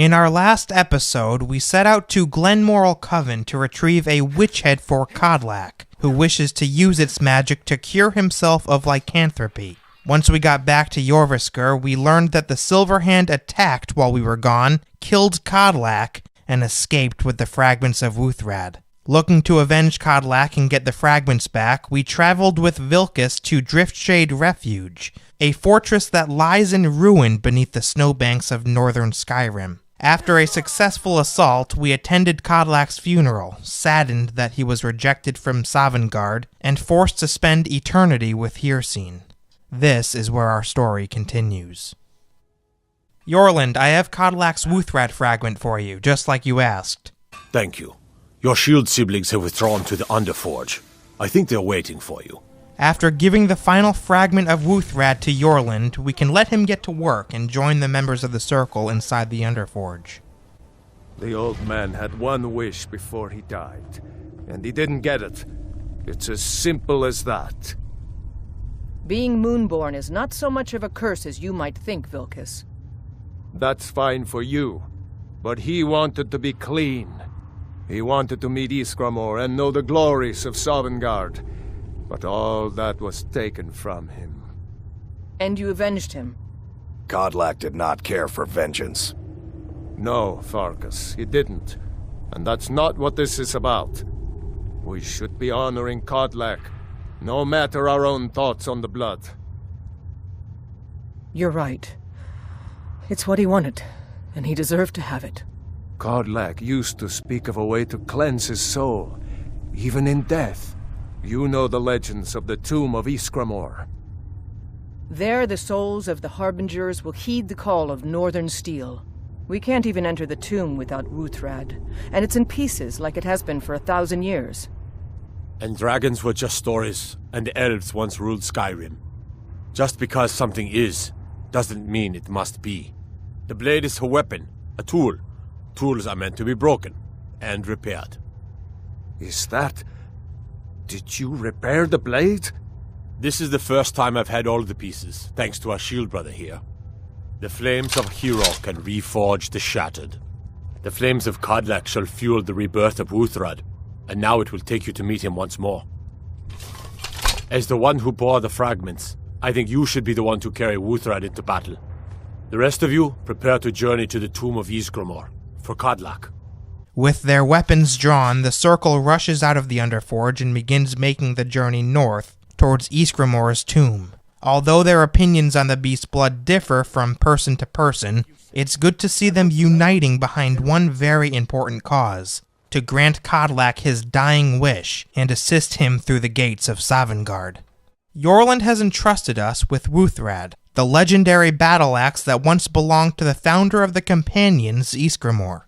In our last episode, we set out to Glenmoral Coven to retrieve a witch head for Kodlak, who wishes to use its magic to cure himself of lycanthropy. Once we got back to Jorviskr, we learned that the Silverhand attacked while we were gone, killed Kodlak, and escaped with the fragments of Wuthrad. Looking to avenge Kodlak and get the fragments back, we traveled with Vilkas to Driftshade Refuge, a fortress that lies in ruin beneath the snowbanks of northern Skyrim. After a successful assault, we attended Kodlak's funeral, saddened that he was rejected from Sovngarde and forced to spend eternity with Hircine. This is where our story continues. Yorland, I have Kodlak's Wuthrad fragment for you, just like you asked. Thank you. Your shield siblings have withdrawn to the Underforge. I think they're waiting for you. After giving the final fragment of Wuthrad to Yorland, we can let him get to work and join the members of the Circle inside the Underforge. The old man had one wish before he died, and he didn't get it. It's as simple as that. Being Moonborn is not so much of a curse as you might think, Vilkas. That's fine for you, but he wanted to be clean. He wanted to meet Ysgramor and know the glories of Sovngarde. But all that was taken from him. And you avenged him? Kodlak did not care for vengeance. No, Farkas, he didn't. And that's not what this is about. We should be honoring Kodlak, no matter our own thoughts on the blood. You're right. It's what he wanted, and he deserved to have it. Kodlak used to speak of a way to cleanse his soul, even in death. You know the legends of the Tomb of Ysgramor. There the souls of the Harbingers will heed the call of Northern Steel. We can't even enter the tomb without Wuthrad, and it's in pieces like it has been for 1,000 years. And dragons were just stories, and elves once ruled Skyrim. Just because something is, doesn't mean it must be. The blade is a weapon, a tool. Tools are meant to be broken, and repaired. Is that... Did you repair the blade? This is the first time I've had all the pieces, thanks to our shield brother here. The flames of Hero can reforge the shattered. The flames of Kodlak shall fuel the rebirth of Wuthrad, and now it will take you to meet him once more. As the one who bore the fragments, I think you should be the one to carry Wuthrad into battle. The rest of you, prepare to journey to the Tomb of Ysgramor, for Kodlak. With their weapons drawn, the Circle rushes out of the Underforge and begins making the journey north, towards Ysgramor's tomb. Although their opinions on the beast's blood differ from person to person, it's good to see them uniting behind one very important cause, to grant Kodlak his dying wish and assist him through the gates of Sovngarde. Yorland has entrusted us with Wuthrad, the legendary battle axe that once belonged to the founder of the Companions, Ysgramor.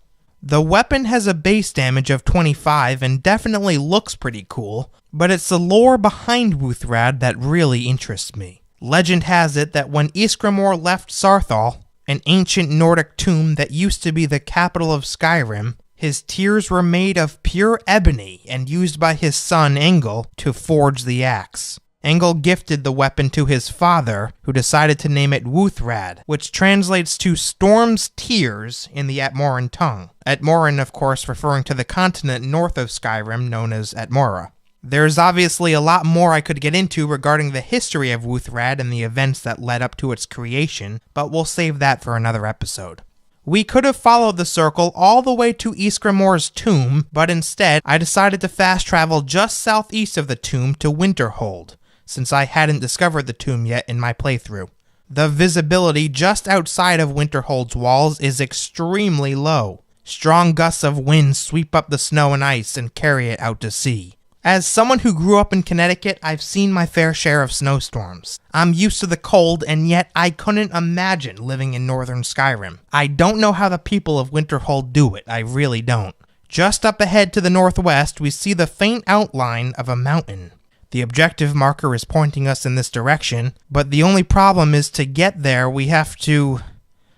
The weapon has a base damage of 25 and definitely looks pretty cool, but it's the lore behind Wuthrad that really interests me. Legend has it that when Ysgramor left Sarthal, an ancient Nordic tomb that used to be the capital of Skyrim, his tears were made of pure ebony and used by his son Engel to forge the axe. Engel gifted the weapon to his father, who decided to name it Wuthrad, which translates to Storm's Tears in the Atmoran tongue. Atmoran, of course, referring to the continent north of Skyrim known as Atmora. There's obviously a lot more I could get into regarding the history of Wuthrad and the events that led up to its creation, but we'll save that for another episode. We could have followed the Circle all the way to Ysgramor's tomb, but instead I decided to fast travel just southeast of the tomb to Winterhold, since I hadn't discovered the tomb yet in my playthrough. The visibility just outside of Winterhold's walls is extremely low. Strong gusts of wind sweep up the snow and ice and carry it out to sea. As someone who grew up in Connecticut, I've seen my fair share of snowstorms. I'm used to the cold, and yet I couldn't imagine living in northern Skyrim. I don't know how the people of Winterhold do it, I really don't. Just up ahead to the northwest, we see the faint outline of a mountain. The objective marker is pointing us in this direction, but the only problem is to get there we have to...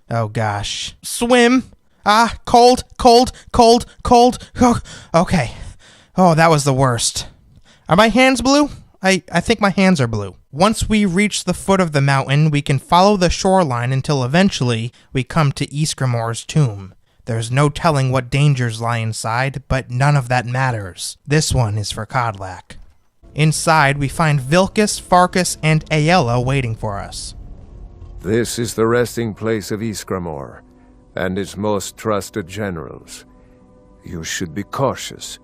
oh gosh. Swim! Ah, cold. Oh, okay. Oh, that was the worst. Are my hands blue? I think my hands are blue. Once we reach the foot of the mountain, we can follow the shoreline until eventually we come to Ysgramor's tomb. There's no telling what dangers lie inside, but none of that matters. This one is for Kodlak. Inside, we find Vilkas, Farkas, and Aella waiting for us. This is the resting place of Ysgramor, and its most trusted generals. You should be cautious.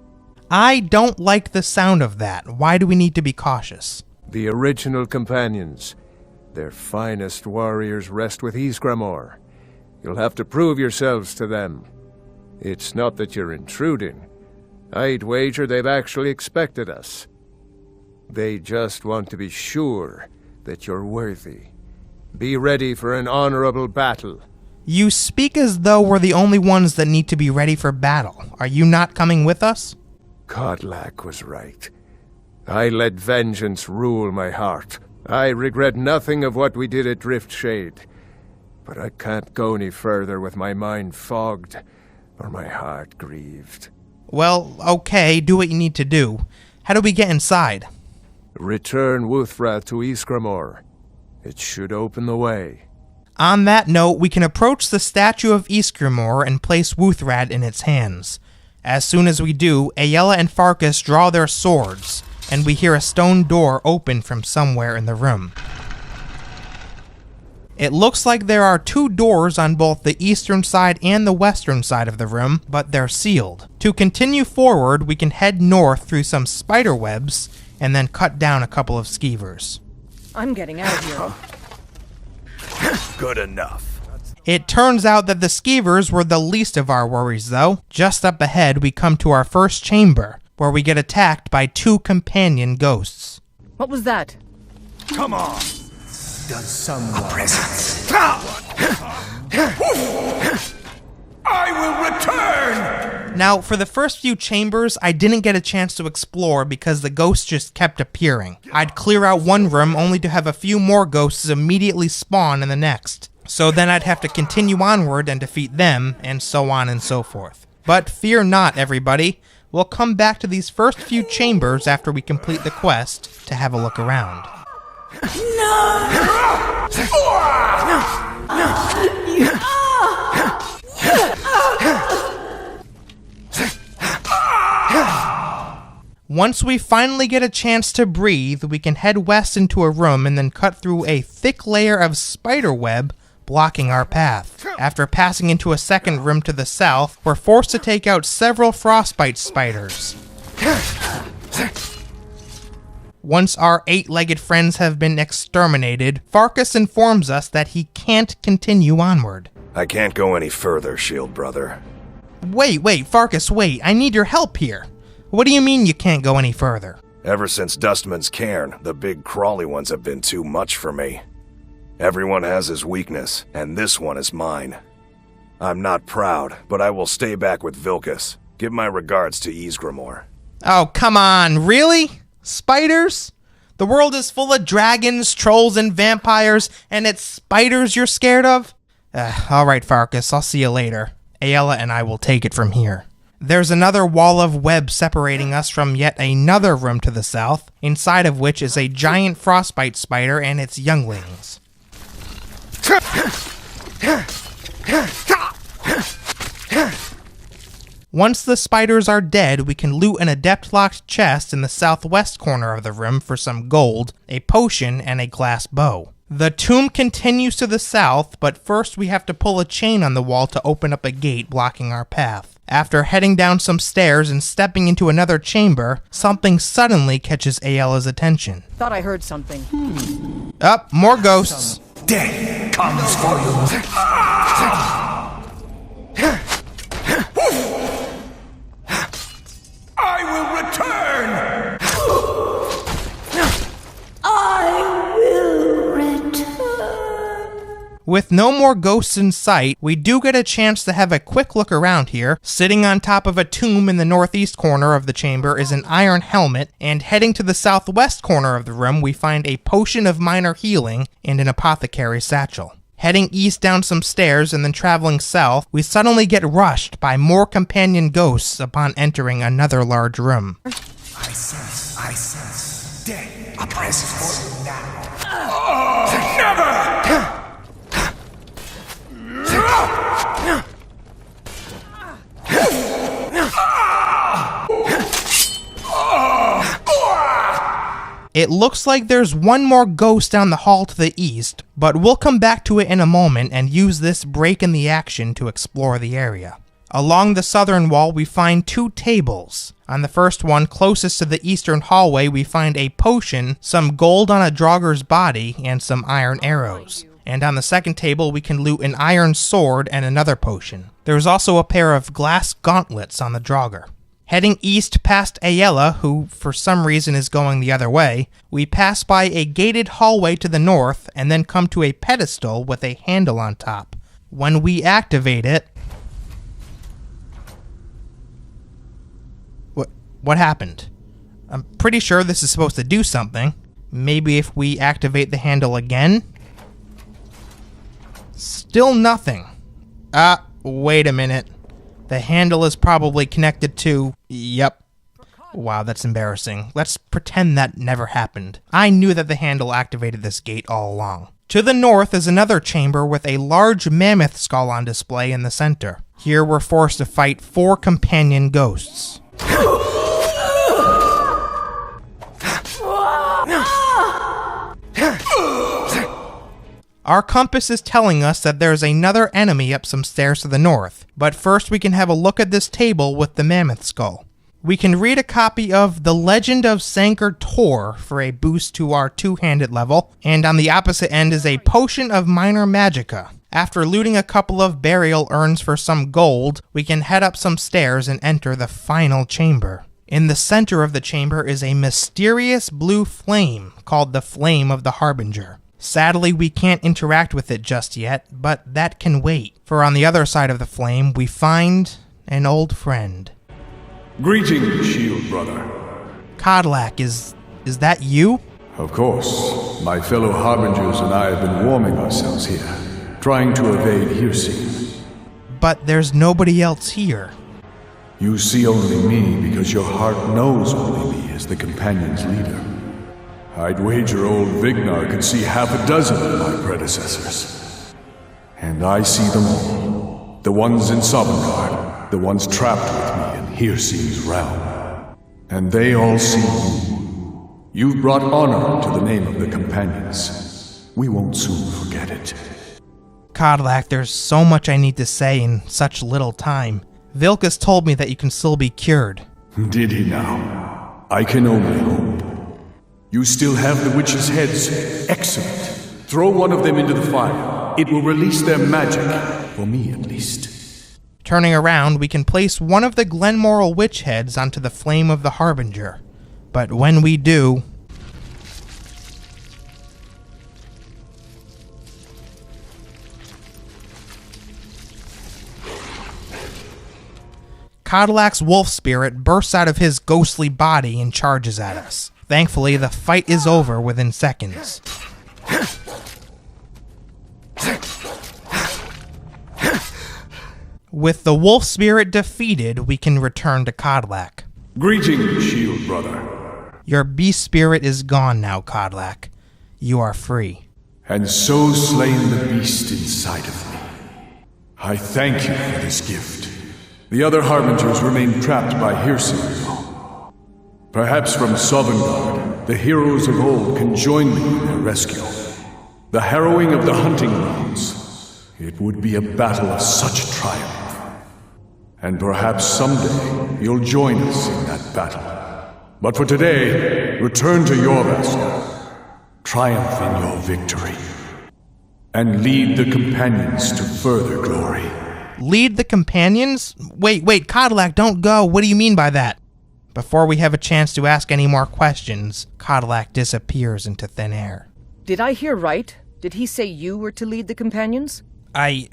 I don't like the sound of that. Why do we need to be cautious? The original companions, their finest warriors, rest with Ysgramor. You'll have to prove yourselves to them. It's not that you're intruding. I'd wager they've actually expected us. They just want to be sure that you're worthy. Be ready for an honorable battle. You speak as though we're the only ones that need to be ready for battle. Are you not coming with us? Kodlak was right. I let vengeance rule my heart. I regret nothing of what we did at Driftshade. But I can't go any further with my mind fogged or my heart grieved. Well, okay, do what you need to do. How do we get inside? Return Wuthra to Ysgramor. It should open the way. On that note, we can approach the statue of Ysgramor and place Wuthrad in its hands. As soon as we do, Aella and Farkas draw their swords, and we hear a stone door open from somewhere in the room. It looks like there are 2 doors on both the eastern side and the western side of the room, but they're sealed. To continue forward, we can head north through some spider webs, and then cut down a couple of skeevers. I'm getting out of here. Good enough. It turns out that the skeevers were the least of our worries, though. Just up ahead, we come to our first chamber, where we get attacked by 2 companion ghosts. What was that? Come on. Does someone... A presence. I will return! Now, for the first few chambers, I didn't get a chance to explore because the ghosts just kept appearing. I'd clear out one room only to have a few more ghosts immediately spawn in the next. So then I'd have to continue onward and defeat them, and so on and so forth. But fear not, everybody. We'll come back to these first few chambers after we complete the quest to have a look around. Once we finally get a chance to breathe, we can head west into a room and then cut through a thick layer of spider web blocking our path. After passing into a second room to the south, we're forced to take out several frostbite spiders. Once our 8-legged friends have been exterminated, Farkas informs us that he can't continue onward. I can't go any further, Shield Brother. Wait, Farkas, wait. I need your help here. What do you mean you can't go any further? Ever since Dustman's cairn, the big crawly ones have been too much for me. Everyone has his weakness, and this one is mine. I'm not proud, but I will stay back with Vilkas. Give my regards to Ysgramor. Oh, come on, really? Spiders? The world is full of dragons, trolls, and vampires, and it's spiders you're scared of? Alright, Farkas, I'll see you later. Aella and I will take it from here. There's another wall of web separating us from yet another room to the south, inside of which is a giant frostbite spider and its younglings. Once the spiders are dead, we can loot an adept-locked chest in the southwest corner of the room for some gold, a potion, and a glass bow. The tomb continues to the south, but first we have to pull a chain on the wall to open up a gate blocking our path. After heading down some stairs and stepping into another chamber, something suddenly catches Aella's attention. Thought I heard something. More ghosts. Death comes for you. I will return! I will return. With no more ghosts in sight, we do get a chance to have a quick look around here. Sitting on top of a tomb in the northeast corner of the chamber is an iron helmet, and heading to the southwest corner of the room, we find a potion of minor healing and an apothecary satchel. Heading east down some stairs and then traveling south, we suddenly get rushed by more companion ghosts upon entering another large room. I sense death. A presence for you now. Never! It looks like there's one more ghost down the hall to the east, but we'll come back to it in a moment and use this break in the action to explore the area. Along the southern wall, we find 2 tables. On the first one, closest to the eastern hallway, we find a potion, some gold on a Draugr's body, and some iron arrows. And on the second table, we can loot an iron sword and another potion. There's also a pair of glass gauntlets on the Draugr. Heading east past Ayala, who for some reason is going the other way, we pass by a gated hallway to the north and then come to a pedestal with a handle on top. When we activate it... What happened? I'm pretty sure this is supposed to do something. Maybe if we activate the handle again? Still nothing. Wait a minute. The handle is probably connected to... Yep. Wow, that's embarrassing. Let's pretend that never happened. I knew that the handle activated this gate all along. To the north is another chamber with a large mammoth skull on display in the center. Here we're forced to fight 4 companion ghosts. Our compass is telling us that there's another enemy up some stairs to the north, but first we can have a look at this table with the mammoth skull. We can read a copy of The Legend of Sankar Tor for a boost to our 2-handed level, and on the opposite end is a Potion of Minor Magicka. After looting a couple of burial urns for some gold, we can head up some stairs and enter the final chamber. In the center of the chamber is a mysterious blue flame called the Flame of the Harbinger. Sadly, we can't interact with it just yet, but that can wait, for on the other side of the flame we find an old friend. Greetings, Shield brother. Kodlak, is that you? Of course. My fellow Harbingers and I have been warming ourselves here, trying to evade Hircine. But there's nobody else here. You see only me because your heart knows only me as the companion's leader. I'd wager old Vignar could see half a dozen of my predecessors. And I see them all. The ones in Sovngarde, the ones trapped with me in Hircine's realm. And they all see you. You've brought honor to the name of the companions. We won't soon forget it. Kodlak, there's so much I need to say in such little time. Vilkas told me that you can still be cured. Did he now? I can only hope. You still have the witches' heads. Excellent. Throw one of them into the fire. It will release their magic. For me, at least. Turning around, we can place one of the Glenmoral witch heads onto the Flame of the Harbinger. But when we do... Kodlak's wolf spirit bursts out of his ghostly body and charges at us. Thankfully, the fight is over within seconds. With the wolf spirit defeated, we can return to Kodlak. Greetings, Shield brother. Your beast spirit is gone now, Kodlak. You are free. And so slain the beast inside of me. I thank you for this gift. The other Harbingers remain trapped by Hircine. Perhaps from Sovngarde, the heroes of old can join me in their rescue. The harrowing of the hunting grounds. It would be a battle of such triumph. And perhaps someday you'll join us in that battle. But for today, return to Jorvaskr. Triumph in your victory. And lead the companions to further glory. Lead the companions? Wait, Kodlak, don't go. What do you mean by that? Before we have a chance to ask any more questions, Kodlak disappears into thin air. Did I hear right? Did he say you were to lead the companions? I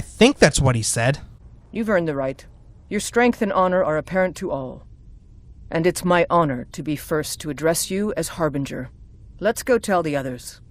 think that's what he said. You've earned the right. Your strength and honor are apparent to all. And it's my honor to be first to address you as Harbinger. Let's go tell the others.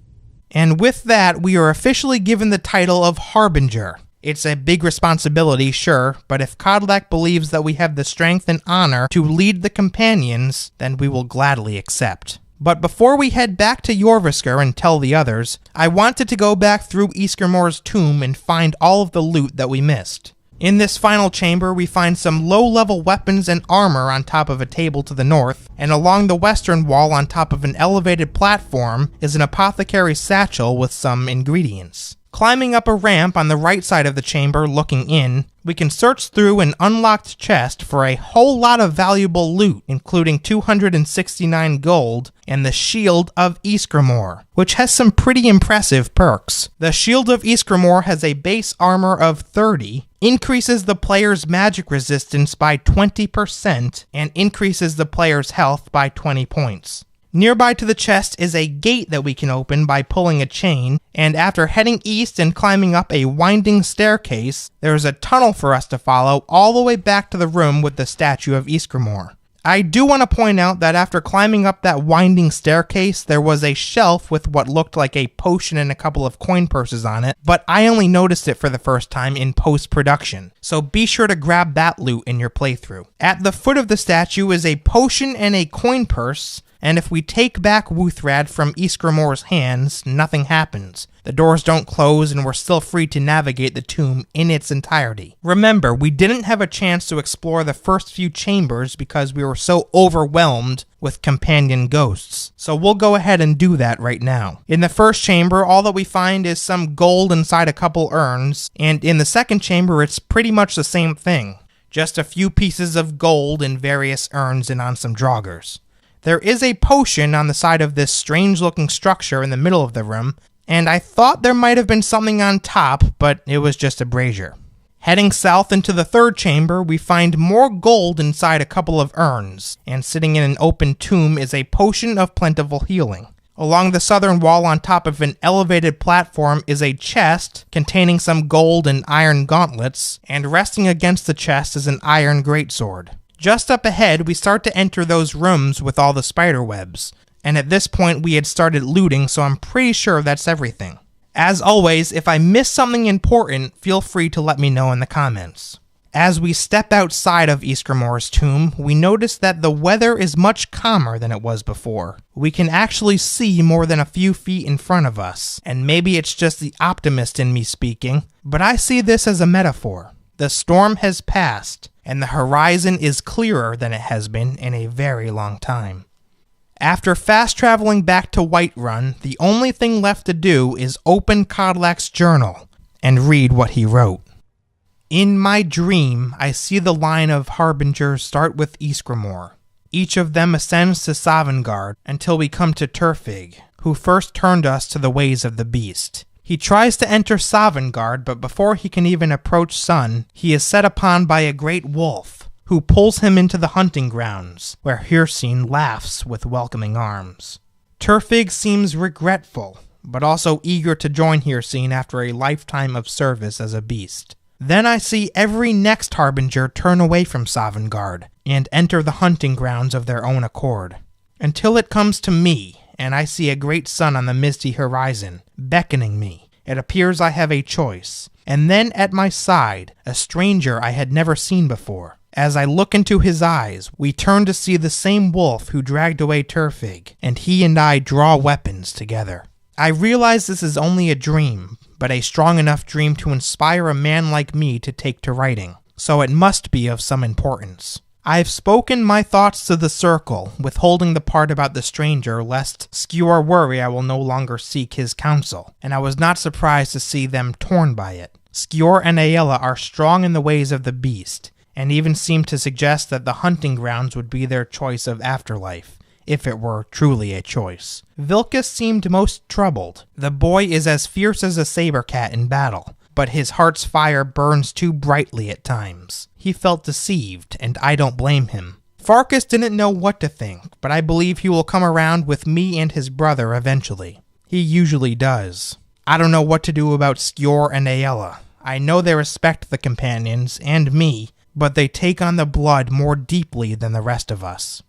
And with that, we are officially given the title of Harbinger. It's a big responsibility, sure, but if Kodlak believes that we have the strength and honor to lead the companions, then we will gladly accept. But before we head back to Jorvaskr and tell the others, I wanted to go back through Ysgramor's tomb and find all of the loot that we missed. In this final chamber, we find some low-level weapons and armor on top of a table to the north, and along the western wall on top of an elevated platform is an apothecary's satchel with some ingredients. Climbing up a ramp on the right side of the chamber looking in, we can search through an unlocked chest for a whole lot of valuable loot, including 269 gold and the Shield of Ysgramor, which has some pretty impressive perks. The Shield of Ysgramor has a base armor of 30, increases the player's magic resistance by 20%, and increases the player's health by 20 points. Nearby to the chest is a gate that we can open by pulling a chain, and after heading east and climbing up a winding staircase, there is a tunnel for us to follow all the way back to the room with the statue of Ysgramor. I do want to point out that after climbing up that winding staircase, there was a shelf with what looked like a potion and a couple of coin purses on it, but I only noticed it for the first time in post-production, so be sure to grab that loot in your playthrough. At the foot of the statue is a potion and a coin purse, and if we take back Wuthrad from Ysgramor's hands, nothing happens. The doors don't close and we're still free to navigate the tomb in its entirety. Remember, we didn't have a chance to explore the first few chambers because we were so overwhelmed with companion ghosts, so we'll go ahead and do that right now. In the first chamber, all that we find is some gold inside a couple urns, and in the second chamber it's pretty much the same thing. Just a few pieces of gold in various urns and on some draugrs. There is a potion on the side of this strange-looking structure in the middle of the room, and I thought there might have been something on top, but it was just a brazier. Heading south into the third chamber, we find more gold inside a couple of urns, and sitting in an open tomb is a potion of plentiful healing. Along the southern wall on top of an elevated platform is a chest containing some gold and iron gauntlets, and resting against the chest is an iron greatsword. Just up ahead, we start to enter those rooms with all the spider webs, and at this point we had started looting, so I'm pretty sure that's everything. As always, if I miss something important, feel free to let me know in the comments. As we step outside of Ysgramor's tomb, we notice that the weather is much calmer than it was before. We can actually see more than a few feet in front of us, and maybe it's just the optimist in me speaking, but I see this as a metaphor. The storm has passed, and the horizon is clearer than it has been in a very long time. After fast traveling back to Whiterun, the only thing left to do is open Kodlak's journal and read what he wrote. In my dream, I see the line of Harbingers start with Ysgramor. Each of them ascends to Sovngarde until we come to Turfig, who first turned us to the ways of the beast. He tries to enter Sovngarde, but before he can even approach Sun, he is set upon by a great wolf, who pulls him into the hunting grounds, where Hircine laughs with welcoming arms. Turfig seems regretful, but also eager to join Hircine after a lifetime of service as a beast. Then I see every next Harbinger turn away from Sovngarde, and enter the hunting grounds of their own accord. Until it comes to me, and I see a great sun on the misty horizon, beckoning me. It appears I have a choice. And then at my side, a stranger I had never seen before. As I look into his eyes, we turn to see the same wolf who dragged away Turfig, and he and I draw weapons together. I realize this is only a dream, but a strong enough dream to inspire a man like me to take to writing, so it must be of some importance. I've spoken my thoughts to the circle, withholding the part about the stranger lest Skjor worry I will no longer seek his counsel, and I was not surprised to see them torn by it. Skjor and Aella are strong in the ways of the beast, and even seem to suggest that the hunting grounds would be their choice of afterlife, if it were truly a choice. Vilkas seemed most troubled. The boy is as fierce as a saber cat in battle, but his heart's fire burns too brightly at times. He felt deceived, and I don't blame him. Farkas didn't know what to think, but I believe he will come around with me and his brother eventually. He usually does. I don't know what to do about Skjor and Aella. I know they respect the companions, and me, but they take on the blood more deeply than the rest of us.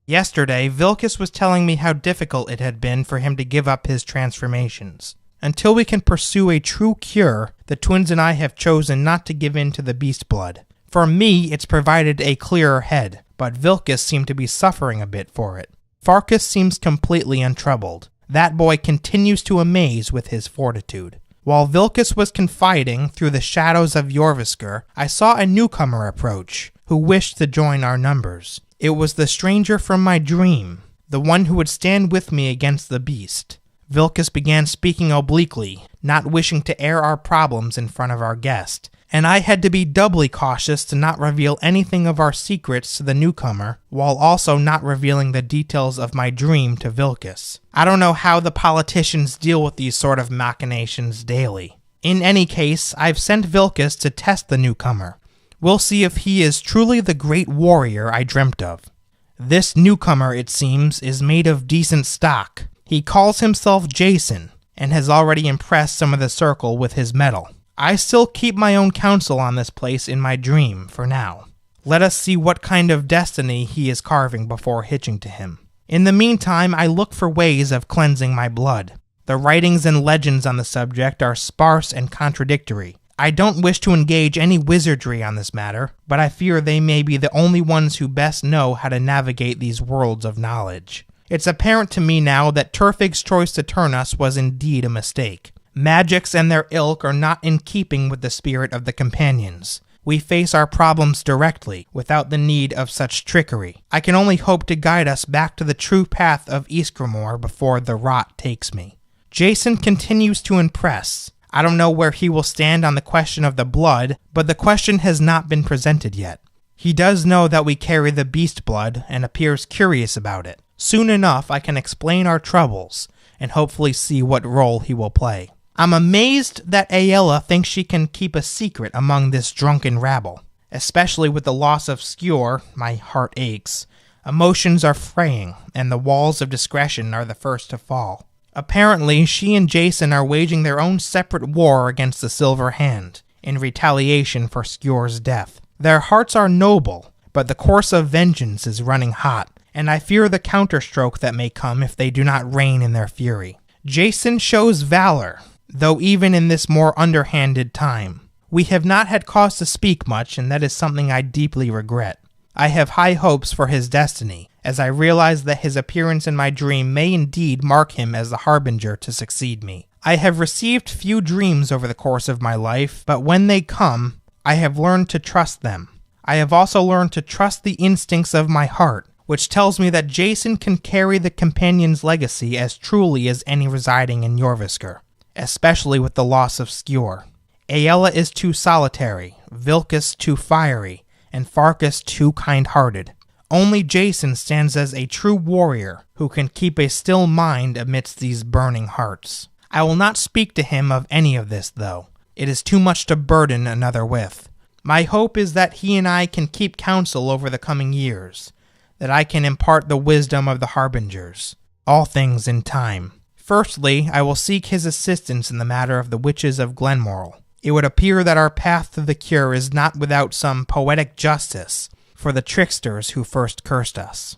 Yesterday, Vilkas was telling me how difficult it had been for him to give up his transformations. Until we can pursue a true cure, the twins and I have chosen not to give in to the beast blood. For me, it's provided a clearer head, but Vilkas seemed to be suffering a bit for it. Farkas seems completely untroubled. That boy continues to amaze with his fortitude. While Vilkas was confiding through the shadows of Jorviskr, I saw a newcomer approach, who wished to join our numbers. It was the stranger from my dream, the one who would stand with me against the beast. Vilkas began speaking obliquely, not wishing to air our problems in front of our guest, and I had to be doubly cautious to not reveal anything of our secrets to the newcomer, while also not revealing the details of my dream to Vilkas. I don't know how the politicians deal with these sort of machinations daily. In any case, I've sent Vilkas to test the newcomer. We'll see if he is truly the great warrior I dreamt of. This newcomer, it seems, is made of decent stock. He calls himself Jason, and has already impressed some of the circle with his mettle. I still keep my own counsel on this place in my dream, for now. Let us see what kind of destiny he is carving before hitching to him. In the meantime, I look for ways of cleansing my blood. The writings and legends on the subject are sparse and contradictory. I don't wish to engage any wizardry on this matter, but I fear they may be the only ones who best know how to navigate these worlds of knowledge. It's apparent to me now that Turfig's choice to turn us was indeed a mistake. Magics and their ilk are not in keeping with the spirit of the companions. We face our problems directly, without the need of such trickery. I can only hope to guide us back to the true path of Ysgramor before the rot takes me. Jason continues to impress. I don't know where he will stand on the question of the blood, but the question has not been presented yet. He does know that we carry the beast blood, and appears curious about it. Soon enough, I can explain our troubles, and hopefully see what role he will play. I'm amazed that Aella thinks she can keep a secret among this drunken rabble. Especially with the loss of Skjor, my heart aches. Emotions are fraying, and the walls of discretion are the first to fall. Apparently, she and Jason are waging their own separate war against the Silver Hand, in retaliation for Skjor's death. Their hearts are noble, but the course of vengeance is running hot, and I fear the counterstroke that may come if they do not rein in their fury. Jason shows valor, though even in this more underhanded time. We have not had cause to speak much, and that is something I deeply regret. I have high hopes for his destiny, as I realize that his appearance in my dream may indeed mark him as the Harbinger to succeed me. I have received few dreams over the course of my life, but when they come, I have learned to trust them. I have also learned to trust the instincts of my heart, which tells me that Jason can carry the companion's legacy as truly as any residing in Jorviskr, especially with the loss of Skjor. Aella is too solitary, Vilkas too fiery, and Farkas too kind-hearted. Only Jason stands as a true warrior who can keep a still mind amidst these burning hearts. I will not speak to him of any of this, though. It is too much to burden another with. My hope is that he and I can keep counsel over the coming years, that I can impart the wisdom of the Harbingers. All things in time. Firstly, I will seek his assistance in the matter of the witches of Glenmoral. It would appear that our path to the cure is not without some poetic justice for the tricksters who first cursed us.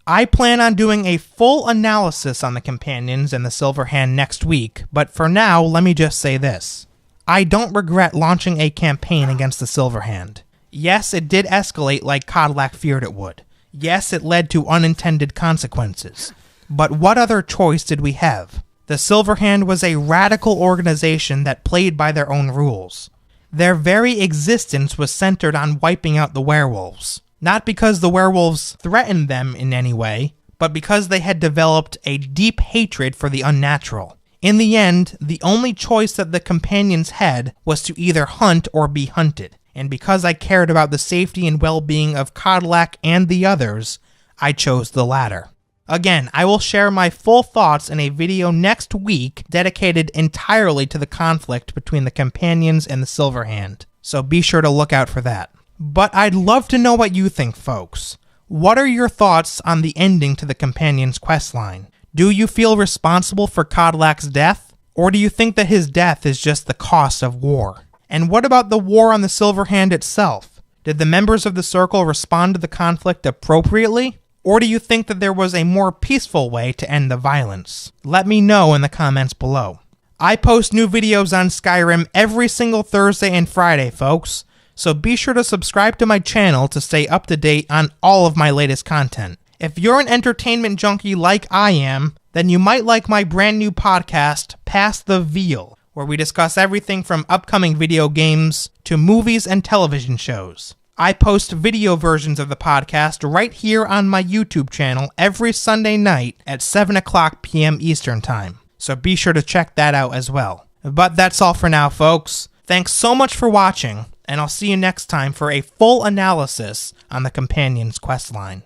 I plan on doing a full analysis on the companions and the Silver Hand next week, but for now, let me just say this. I don't regret launching a campaign against the Silver Hand. Yes, it did escalate like Kodlak feared it would. Yes, it led to unintended consequences. But what other choice did we have? The Silver Hand was a radical organization that played by their own rules. Their very existence was centered on wiping out the werewolves. Not because the werewolves threatened them in any way, but because they had developed a deep hatred for the unnatural. In the end, the only choice that the companions had was to either hunt or be hunted. And because I cared about the safety and well-being of Kodlak and the others, I chose the latter. Again, I will share my full thoughts in a video next week dedicated entirely to the conflict between the companions and the Silver Hand, so be sure to look out for that. But I'd love to know what you think, folks. What are your thoughts on the ending to the companions' questline? Do you feel responsible for Kodlak's death? Or do you think that his death is just the cost of war? And what about the war on the Silver Hand itself? Did the members of the Circle respond to the conflict appropriately? Or do you think that there was a more peaceful way to end the violence? Let me know in the comments below. I post new videos on Skyrim every single Thursday and Friday, folks, so be sure to subscribe to my channel to stay up to date on all of my latest content. If you're an entertainment junkie like I am, then you might like my brand new podcast, Pass the Veal, where we discuss everything from upcoming video games to movies and television shows. I post video versions of the podcast right here on my YouTube channel every Sunday night at 7 o'clock p.m. Eastern Time, so be sure to check that out as well. But that's all for now, folks. Thanks so much for watching, and I'll see you next time for a full analysis on the Companion's questline.